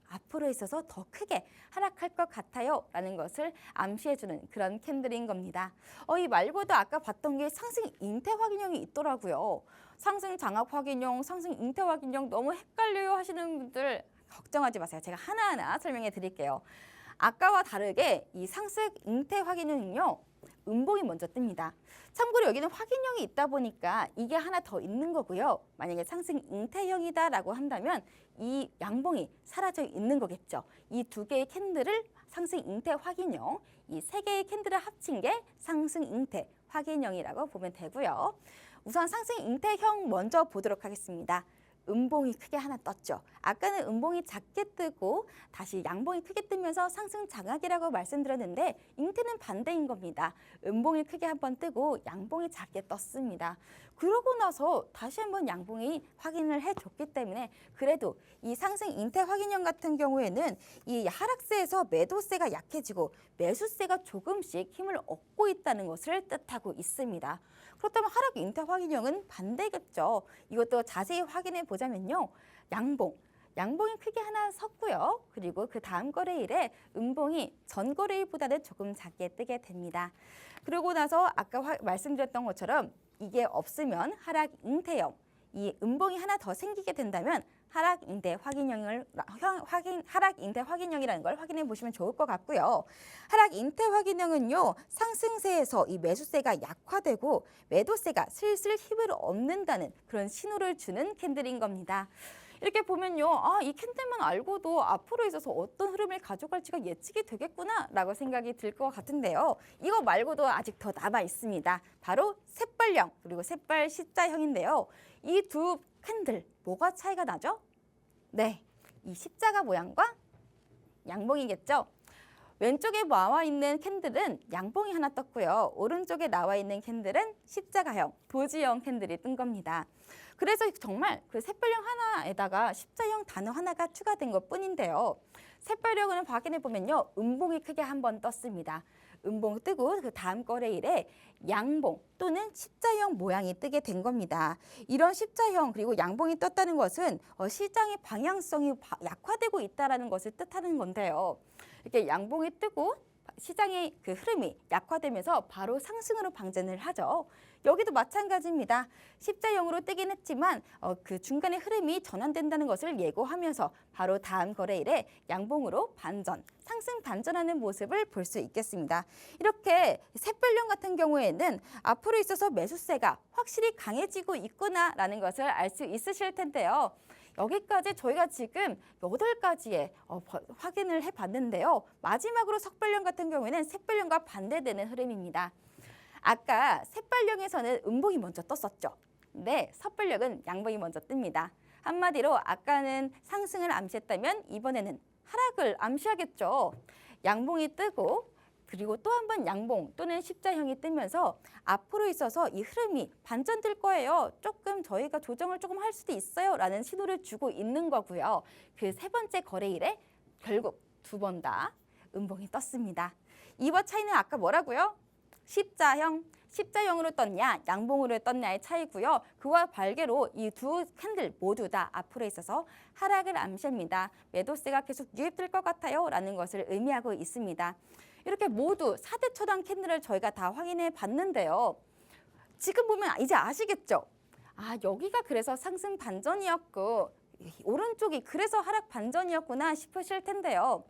앞으로 있어서 더 크게 하락할 것 같아요 라는 것을 암시해주는 그런 캔들인 겁니다. 이 말고도 아까 봤던 게 상승 잉태 확인형이 있더라고요. 상승 장악 확인형, 상승 잉태 확인형 너무 헷갈려요 하시는 분들 걱정하지 마세요. 제가 하나하나 설명해 드릴게요. 아까와 다르게 이 상승 잉태 확인형은요. 음봉이 먼저 뜹니다. 참고로 여기는 확인형이 있다 보니까 이게 하나 더 있는 거고요. 만약에 상승 잉태형이다라고 한다면 이 양봉이 사라져 있는 거겠죠. 이 두 개의 캔들을 상승 잉태 확인형, 이 세 개의 캔들을 합친 게 상승 잉태 확인형이라고 보면 되고요. 우선 상승 잉태형 먼저 보도록 하겠습니다. 음봉이 크게 하나 떴죠. 아까는 음봉이 작게 뜨고 다시 양봉이 크게 뜨면서 상승 장악이라고 말씀드렸는데 잉태는 반대인 겁니다. 음봉이 크게 한번 뜨고 양봉이 작게 떴습니다. 그러고 나서 다시 한번 양봉이 확인을 해줬기 때문에 그래도 이 상승 잉태 확인형 같은 경우에는 이 하락세에서 매도세가 약해지고 매수세가 조금씩 힘을 얻고 있다는 것을 뜻하고 있습니다. 그렇다면 하락 잉태 확인형은 반대겠죠. 이것도 자세히 확인해 보자면요. 양봉이 크게 하나 섰고요. 그리고 그 다음 거래일에 음봉이 전 거래일보다는 조금 작게 뜨게 됩니다. 그러고 나서 아까 말씀드렸던 것처럼 이게 없으면 하락 잉태형, 이 음봉이 하나 더 생기게 된다면 하락 잉태 확인형이라는 걸 확인해 보시면 좋을 것 같고요. 하락 잉태 확인형은요, 상승세에서 이 매수세가 약화되고 매도세가 슬슬 힘을 얻는다는 그런 신호를 주는 캔들인 겁니다. 이렇게 보면요, 이 캔들만 알고도 앞으로 있어서 어떤 흐름을 가져갈지가 예측이 되겠구나라고 생각이 들 것 같은데요. 이거 말고도 아직 더 남아 있습니다. 바로 셋발형 그리고 셋발 십자형인데요. 이 두 캔들 뭐가 차이가 나죠? 네, 이 십자가 모양과 양봉이겠죠. 왼쪽에 나와 있는 캔들은 양봉이 하나 떴고요. 오른쪽에 나와 있는 캔들은 십자가형, 도지형 캔들이 뜬 겁니다. 그래서 정말 그 셋발형 하나에다가 십자형 단어 하나가 추가된 것 뿐인데요. 셋발형을 확인해 보면요. 음봉이 크게 한번 떴습니다. 음봉 뜨고 그 다음 거래일에 양봉 또는 십자형 모양이 뜨게 된 겁니다. 이런 십자형 그리고 양봉이 떴다는 것은 시장의 방향성이 약화되고 있다는 것을 뜻하는 건데요. 이렇게 양봉이 뜨고 시장의 그 흐름이 약화되면서 바로 상승으로 방전을 하죠. 여기도 마찬가지입니다. 십자형으로 뜨긴 했지만 그 중간에 흐름이 전환된다는 것을 예고하면서 바로 다음 거래일에 양봉으로 반전, 상승 반전하는 모습을 볼 수 있겠습니다. 이렇게 셋발형 같은 경우에는 앞으로 있어서 매수세가 확실히 강해지고 있구나라는 것을 알 수 있으실 텐데요. 여기까지 저희가 지금 8가지의 확인을 해봤는데요. 마지막으로 석발형 같은 경우에는 셋발형과 반대되는 흐름입니다. 아까 셋발형에서는 음봉이 먼저 떴었죠. 네, 섣발형은 양봉이 먼저 뜹니다. 한마디로 아까는 상승을 암시했다면 이번에는 하락을 암시하겠죠. 양봉이 뜨고 그리고 또 한 번 양봉 또는 십자형이 뜨면서 앞으로 있어서 이 흐름이 반전될 거예요. 조금 저희가 조정을 조금 할 수도 있어요. 라는 신호를 주고 있는 거고요. 그 세 번째 거래일에 결국 두 번 다 음봉이 떴습니다. 이와 차이는 아까 뭐라고요? 십자형으로 떴냐, 양봉으로 떴냐의 차이고요. 그와 별개로 이 두 캔들 모두 다 앞으로 있어서 하락을 암시합니다. 매도세가 계속 유입될 것 같아요. 라는 것을 의미하고 있습니다. 이렇게 모두 4대 초당 캔들을 저희가 다 확인해 봤는데요. 지금 보면 이제 아시겠죠? 여기가 그래서 상승 반전이었고 오른쪽이 그래서 하락 반전이었구나 싶으실 텐데요.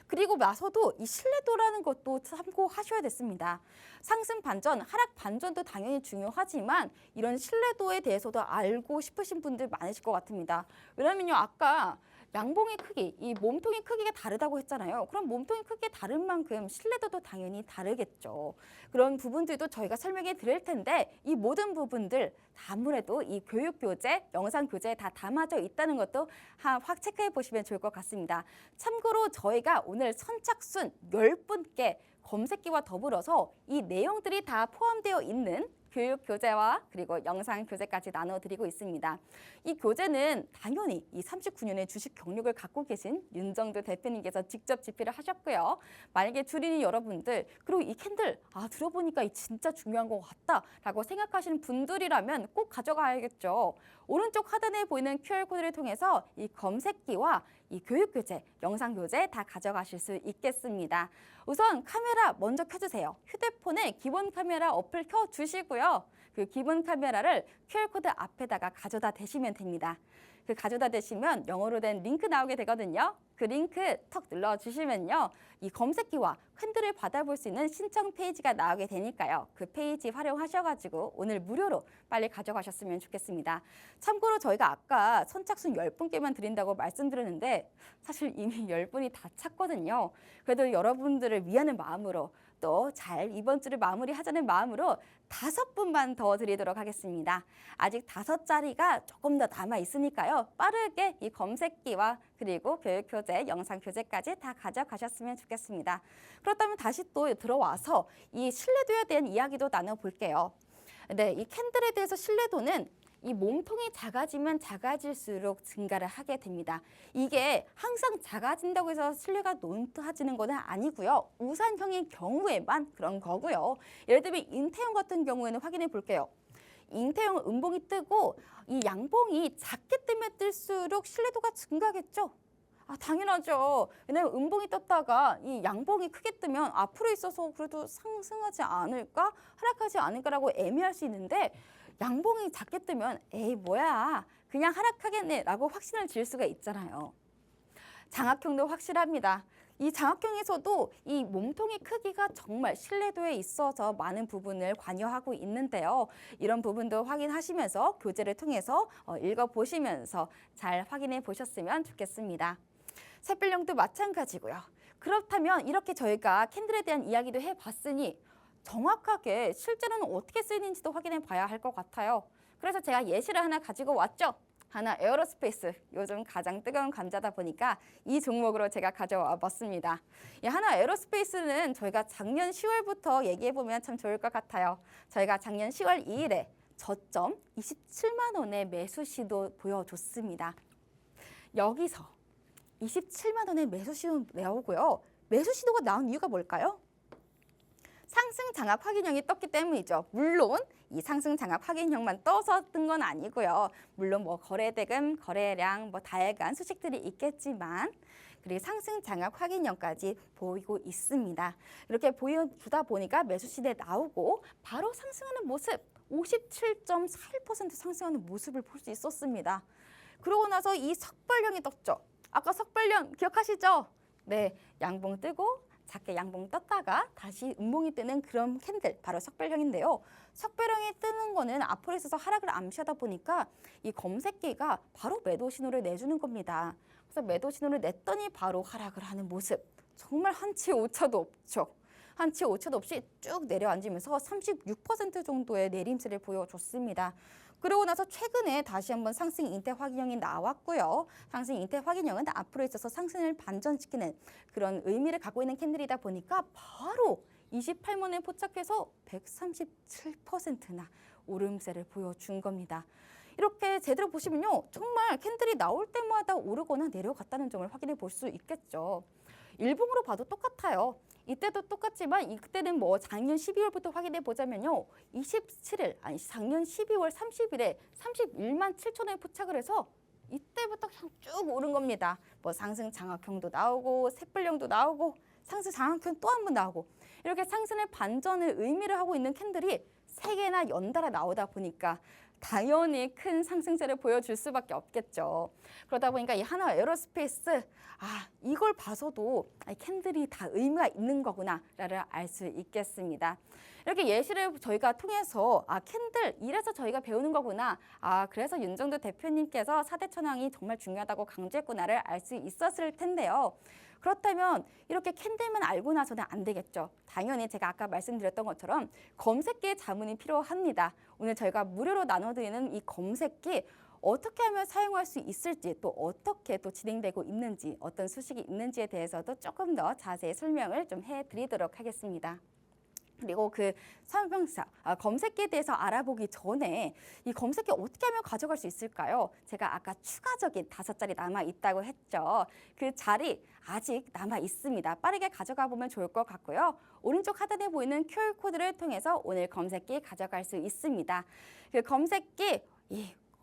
그리고 나서도 이 신뢰도라는 것도 참고하셔야 됐습니다. 상승 반전, 하락 반전도 당연히 중요하지만 이런 신뢰도에 대해서도 알고 싶으신 분들 많으실 것 같습니다. 왜냐면요, 아까 양봉의 크기, 이 몸통의 크기가 다르다고 했잖아요. 그럼 몸통의 크기가 다른 만큼 신뢰도도 당연히 다르겠죠. 그런 부분들도 저희가 설명해 드릴 텐데 이 모든 부분들 아무래도 이 교육교재, 영상교재에 다 담아져 있다는 것도 확 체크해 보시면 좋을 것 같습니다. 참고로 저희가 오늘 선착순 10분께 검색기와 더불어서 이 내용들이 다 포함되어 있는 교육 교재와 그리고 영상 교재까지 나눠드리고 있습니다. 이 교재는 당연히 이 39년의 주식 경력을 갖고 계신 윤정도 대표님께서 직접 집필을 하셨고요. 만약에 주린이 여러분들 그리고 이 캔들 들어보니까 이 진짜 중요한 것 같다라고 생각하시는 분들이라면 꼭 가져가야겠죠. 오른쪽 하단에 보이는 QR코드를 통해서 이 검색기와 이 교육교재, 영상교재 다 가져가실 수 있겠습니다. 우선 카메라 먼저 켜주세요. 휴대폰에 기본 카메라 어플 켜주시고요. 그 기본 카메라를 QR코드 앞에다가 가져다 대시면 됩니다. 그 가져다 대시면 영어로 된 링크 나오게 되거든요. 그 링크 턱 눌러주시면요. 이 검색기와 캔들을 받아볼 수 있는 신청 페이지가 나오게 되니까요. 그 페이지 활용하셔가지고 오늘 무료로 빨리 가져가셨으면 좋겠습니다. 참고로 저희가 아까 선착순 10분께만 드린다고 말씀드렸는데 사실 이미 10분이 다 찼거든요. 그래도 여러분들을 위하는 마음으로 또 잘 이번 주를 마무리하자는 마음으로 5분만 더 드리도록 하겠습니다. 아직 5자리가 조금 더 남아 있으니까요. 빠르게 이 검색기와 그리고 교육교재, 영상교재까지 다 가져가셨으면 좋겠습니다. 그렇다면 다시 또 들어와서 이 신뢰도에 대한 이야기도 나눠볼게요. 네, 이 캔들에 대해서 신뢰도는 이 몸통이 작아지면 작아질수록 증가를 하게 됩니다. 이게 항상 작아진다고 해서 신뢰가 높아지는 것은 아니고요. 우산형의 경우에만 그런 거고요. 예를 들면 잉태형 같은 경우에는 확인해 볼게요. 잉태형 음봉이 뜨고 이 양봉이 작게 뜨면 뜰수록 신뢰도가 증가하겠죠? 당연하죠. 왜냐하면 음봉이 떴다가 이 양봉이 크게 뜨면 앞으로 있어서 그래도 상승하지 않을까? 하락하지 않을까라고 애매할 수 있는데 양봉이 작게 뜨면 에이 뭐야 그냥 하락하겠네 라고 확신을 지을 수가 있잖아요. 장악형도 확실합니다. 이 장악형에서도 이 몸통의 크기가 정말 신뢰도에 있어서 많은 부분을 관여하고 있는데요. 이런 부분도 확인하시면서 교재를 통해서 읽어보시면서 잘 확인해 보셨으면 좋겠습니다. 샛별령도 마찬가지고요. 그렇다면 이렇게 저희가 캔들에 대한 이야기도 해봤으니 정확하게 실제로는 어떻게 쓰이는지도 확인해 봐야 할 것 같아요. 그래서 제가 예시를 하나 가지고 왔죠. 하나 에어로스페이스, 요즘 가장 뜨거운 감자다 보니까 이 종목으로 제가 가져와 봤습니다. 이 하나 에어로스페이스는 저희가 작년 10월부터 얘기해 보면 참 좋을 것 같아요. 저희가 작년 10월 2일에 저점 27만 원의 매수 시도 보여줬습니다. 여기서 27만 원의 매수 시도 나오고요. 매수 시도가 나온 이유가 뭘까요? 상승 장악 확인형이 떴기 때문이죠. 물론 이 상승 장악 확인형만 떠서 뜬 건 아니고요. 물론 뭐 거래대금, 거래량, 뭐 다양한 수식들이 있겠지만 그리고 상승 장악 확인형까지 보이고 있습니다. 이렇게 보여주다 보니까 매수 시대 나오고 바로 상승하는 모습 57.41% 상승하는 모습을 볼 수 있었습니다. 그러고 나서 이 석발령이 떴죠. 아까 석발령 기억하시죠? 네, 양봉 뜨고 작게 양봉 떴다가 다시 음봉이 뜨는 그런 캔들 바로 석별형인데요. 석별형이 뜨는 거는 앞으로 있어서 하락을 암시하다 보니까 이 검색기가 바로 매도 신호를 내주는 겁니다. 그래서 매도 신호를 냈더니 바로 하락을 하는 모습. 정말 한치 오차도 없죠. 한치 오차도 없이 쭉 내려앉으면서 36% 정도의 내림세를 보여줬습니다. 그러고 나서 최근에 다시 한번 상승 인태 확인형이 나왔고요. 상승 인태 확인형은 앞으로 있어서 상승을 반전시키는 그런 의미를 갖고 있는 캔들이다 보니까 바로 28만 원에 포착해서 137%나 오름세를 보여준 겁니다. 이렇게 제대로 보시면요. 정말 캔들이 나올 때마다 오르거나 내려갔다는 점을 확인해 볼 수 있겠죠. 일봉으로 봐도 똑같아요. 이때도 똑같지만 이때는 뭐 작년 12월부터 확인해 보자면요. 27일, 아니 작년 12월 30일에 31만 7천 원에 포착을 해서 이때부터 그냥 쭉 오른 겁니다. 뭐 상승 장악형도 나오고 샛별령도 나오고 상승 장악형 또 한 번 나오고 이렇게 상승의 반전을 의미를 하고 있는 캔들이 3개나 연달아 나오다 보니까 당연히 큰 상승세를 보여줄 수밖에 없겠죠. 그러다 보니까 이 하나 에어로스페이스 이걸 봐서도 캔들이 다 의미가 있는 거구나를 알 수 있겠습니다. 이렇게 예시를 저희가 통해서 캔들 이래서 저희가 배우는 거구나. 그래서 윤정도 대표님께서 4대 천왕이 정말 중요하다고 강조했구나를 알 수 있었을 텐데요. 그렇다면 이렇게 캔들만 알고 나서는 안 되겠죠. 당연히 제가 아까 말씀드렸던 것처럼 검색기의 자문이 필요합니다. 오늘 저희가 무료로 나눠드리는 이 검색기 어떻게 하면 사용할 수 있을지 또 어떻게 또 진행되고 있는지 어떤 수식이 있는지에 대해서도 조금 더 자세히 설명을 좀 해드리도록 하겠습니다. 그리고 그 설명서, 검색기에 대해서 알아보기 전에 이 검색기 어떻게 하면 가져갈 수 있을까요? 제가 아까 추가적인 5자리 남아 있다고 했죠. 그 자리 아직 남아 있습니다. 빠르게 가져가 보면 좋을 것 같고요. 오른쪽 하단에 보이는 QR코드를 통해서 오늘 검색기 가져갈 수 있습니다. 그 검색기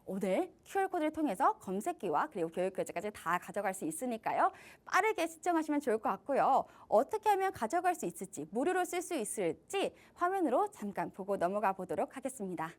오늘 QR코드를 통해서 검색기와 그리고 교육교재까지 다 가져갈 수 있으니까요. 빠르게 시청하시면 좋을 것 같고요. 어떻게 하면 가져갈 수 있을지, 무료로 쓸 수 있을지 화면으로 잠깐 보고 넘어가 보도록 하겠습니다.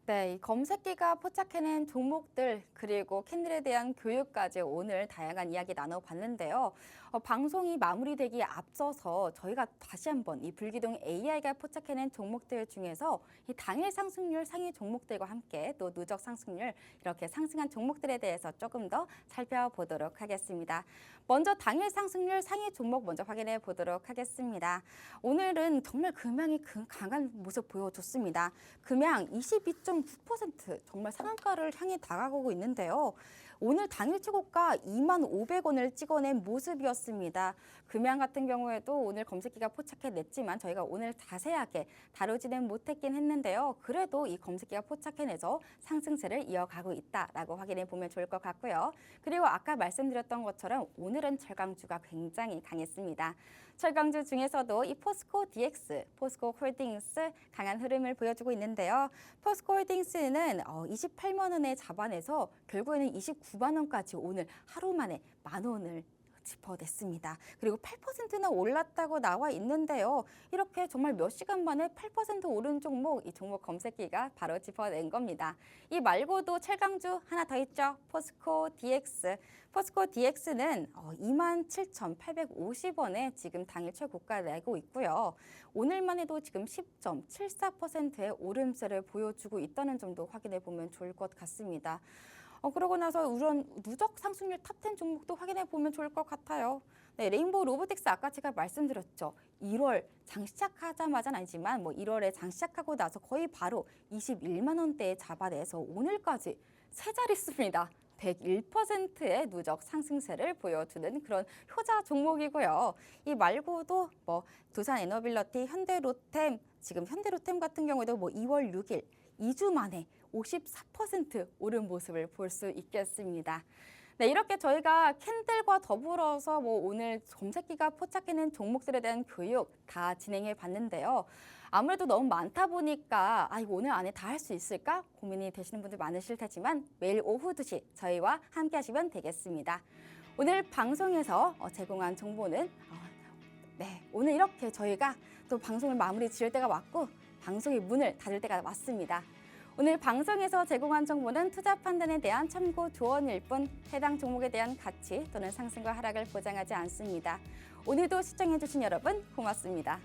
네, 이 검색기가 포착해낸 종목들 그리고 캔들에 대한 교육까지 오늘 다양한 이야기 나눠봤는데요. 방송이 마무리되기에 앞서서 저희가 다시 한번 이 불기둥 AI가 포착해낸 종목들 중에서 이 당일 상승률 상위 종목들과 함께 또 누적 상승률 이렇게 상승한 종목들에 대해서 조금 더 살펴보도록 하겠습니다. 먼저 당일 상승률 상위 종목 먼저 확인해 보도록 하겠습니다. 오늘은 정말 금양이 강한 모습 보여줬습니다. 금양 22.9% 정말 상한가를 향해 다가가고 있는데요. 오늘 당일 최고가 25,500원을 찍어낸 모습이었습니다. 금양 같은 경우에도 오늘 검색기가 포착해냈지만 저희가 오늘 자세하게 다루지는 못했긴 했는데요. 그래도 이 검색기가 포착해내서 상승세를 이어가고 있다라고 확인해 보면 좋을 것 같고요. 그리고 아까 말씀드렸던 것처럼 오늘은 철강주가 굉장히 강했습니다. 철강주 중에서도 이 포스코 DX, 포스코 홀딩스 강한 흐름을 보여주고 있는데요. 포스코 홀딩스는 28만 원에 잡아내서 결국에는 29만 원까지 오늘 하루 만에 10,000원을 짚어냈습니다. 그리고 8%나 올랐다고 나와 있는데요. 이렇게 정말 몇 시간 만에 8% 오른 종목, 이 종목 검색기가 바로 짚어낸 겁니다. 이 말고도 철강주 하나 더 있죠. 포스코 DX. 포스코 DX는 27,850원에 지금 당일 최고가 내고 있고요. 오늘만 해도 지금 10.74%의 오름세를 보여주고 있다는 점도 확인해 보면 좋을 것 같습니다. 그러고 나서 이런 누적 상승률 탑10 종목도 확인해 보면 좋을 것 같아요. 네, 레인보우 로보틱스 아까 제가 말씀드렸죠. 1월 장 시작하자마자는 아니지만 1월에 장 시작하고 나서 거의 바로 21만 원대에 잡아내서 오늘까지 세 자릿수입니다. 101%의 누적 상승세를 보여주는 그런 효자 종목이고요. 이 말고도 두산 에너빌리티, 현대로템, 지금 현대로템 같은 경우에도 2월 6일 2주 만에 54% 오른 모습을 볼 수 있겠습니다. 네, 이렇게 저희가 캔들과 더불어서 오늘 검색기가 포착해낸 종목들에 대한 교육 다 진행해 봤는데요. 아무래도 너무 많다 보니까 이거 오늘 안에 다 할 수 있을까 고민이 되시는 분들 많으실 테지만 매일 오후 2시 저희와 함께 하시면 되겠습니다. 오늘 방송에서 제공한 정보는 오늘 이렇게 저희가 또 방송을 마무리 지을 때가 왔고 방송의 문을 닫을 때가 왔습니다. 오늘 방송에서 제공한 정보는 투자 판단에 대한 참고 조언일 뿐 해당 종목에 대한 가치 또는 상승과 하락을 보장하지 않습니다. 오늘도 시청해주신 여러분 고맙습니다.